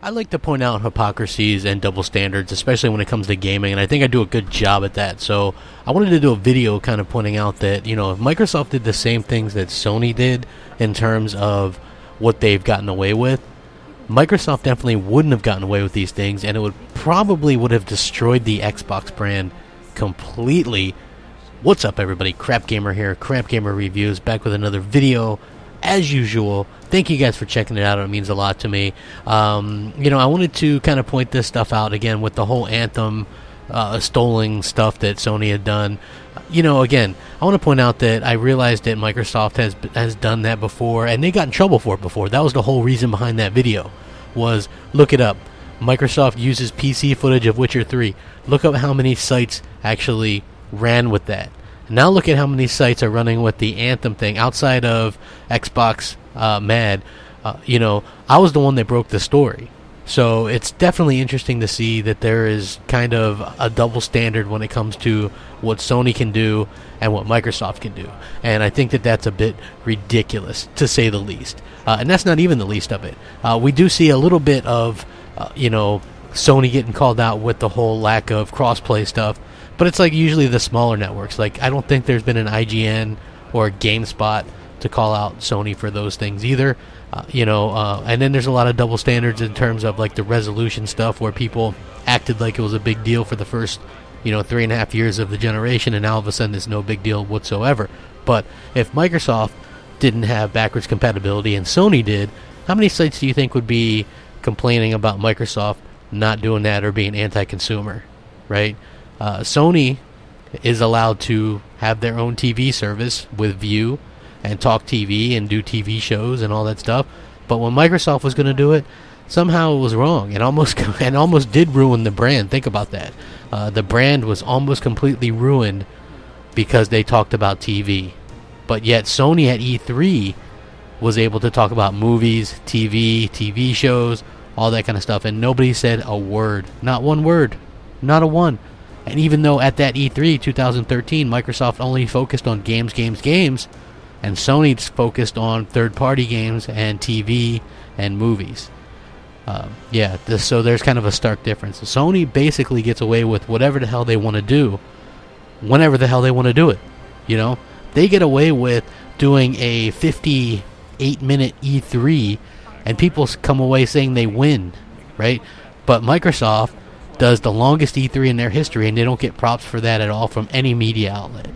I like to point out hypocrisies and double standards, especially when it comes to gaming, and I think I do a good job at that. So I wanted to do a video kind of pointing out that, you know, if Microsoft did the same things that Sony did in terms of what they've gotten away with, Microsoft definitely wouldn't have gotten away with these things, and it would have destroyed the Xbox brand completely. What's up, everybody? Crapgamer here, Crapgamer Reviews, back with another video as usual. Thank you guys for checking it out. It means a lot to me. You know, I wanted to kind of point this stuff out again with the whole Anthem stolen stuff that Sony had done. You know, again, I want to point out that I realized that Microsoft has done that before, and they got in trouble for it before. That was the whole reason behind that video, was look it up. Microsoft uses PC footage of Witcher 3. Look up how many sites actually ran with that. Now look at how many sites are running with the Anthem thing outside of Xbox Mad. You know, I was the one that broke the story. So it's definitely interesting to see that there is kind of a double standard when it comes to what Sony can do and what Microsoft can do. And I think that that's a bit ridiculous, to say the least. And that's not even the least of it. We do see a little bit of, you know, Sony getting called out with the whole lack of crossplay stuff. But it's like usually the smaller networks. Like, I don't think there's been an IGN or a GameSpot to call out Sony for those things either. You know, and then there's a lot of double standards in terms of like the resolution stuff, where people acted like it was a big deal for the first, you know, 3.5 years of the generation, and now all of a sudden it's no big deal whatsoever. But if Microsoft didn't have backwards compatibility and Sony did, how many sites do you think would be complaining about Microsoft not doing that or being anti-consumer, right? Sony is allowed to have their own TV service with View and Talk TV and do TV shows and all that stuff. But when Microsoft was going to do it, somehow it was wrong and almost did ruin the brand. Think about that. The brand was almost completely ruined because they talked about TV. But yet Sony at E3 was able to talk about movies, TV shows, all that kind of stuff, and nobody said a word. Not one word. Not a one. And even though at that E3 2013, Microsoft only focused on games, and Sony's focused on third-party games and TV and movies. So there's kind of a stark difference. Sony basically gets away with whatever the hell they want to do, whenever the hell they want to do it. You know, they get away with doing a 58-minute E3, and people come away saying they win, right? But Microsoft does the longest E3 in their history, and they don't get props for that at all from any media outlet.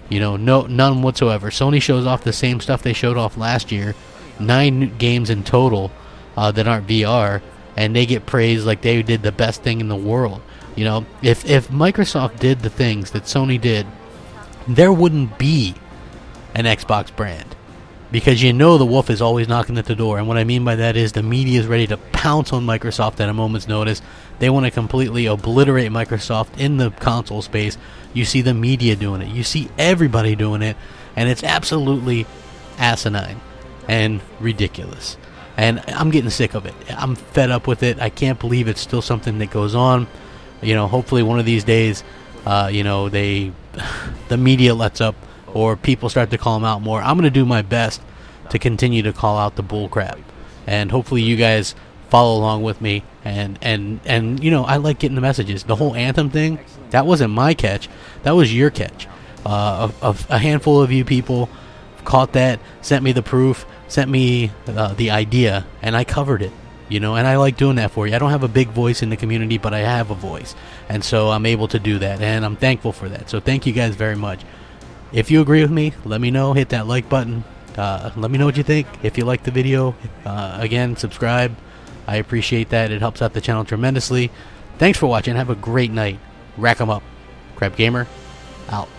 You know, none whatsoever. Sony shows off the same stuff they showed off last year, 9 games in total that aren't VR, and they get praised like they did the best thing in the world. You know, if Microsoft did the things that Sony did, there wouldn't be an Xbox brand. Because you know the wolf is always knocking at the door. And what I mean by that is the media is ready to pounce on Microsoft at a moment's notice. They want to completely obliterate Microsoft in the console space. You see the media doing it. You see everybody doing it. And it's absolutely asinine and ridiculous. And I'm getting sick of it. I'm fed up with it. I can't believe it's still something that goes on. You know, hopefully one of these days, you know, the media lets up, or people start to call them out more. I'm going to do my best to continue to call out the bull crap. And hopefully you guys follow along with me. And you know, I like getting the messages. The whole Anthem thing, that wasn't my catch. That was your catch. A handful of you people caught that, sent me the proof, sent me the idea, and I covered it. You know, and I like doing that for you. I don't have a big voice in the community, but I have a voice. And so I'm able to do that, and I'm thankful for that. So thank you guys very much. If you agree with me, let me know. Hit that like button. Let me know what you think. If you like the video, again, subscribe. I appreciate that. It helps out the channel tremendously. Thanks for watching. Have a great night. Rack 'em up. Crapgamer, out.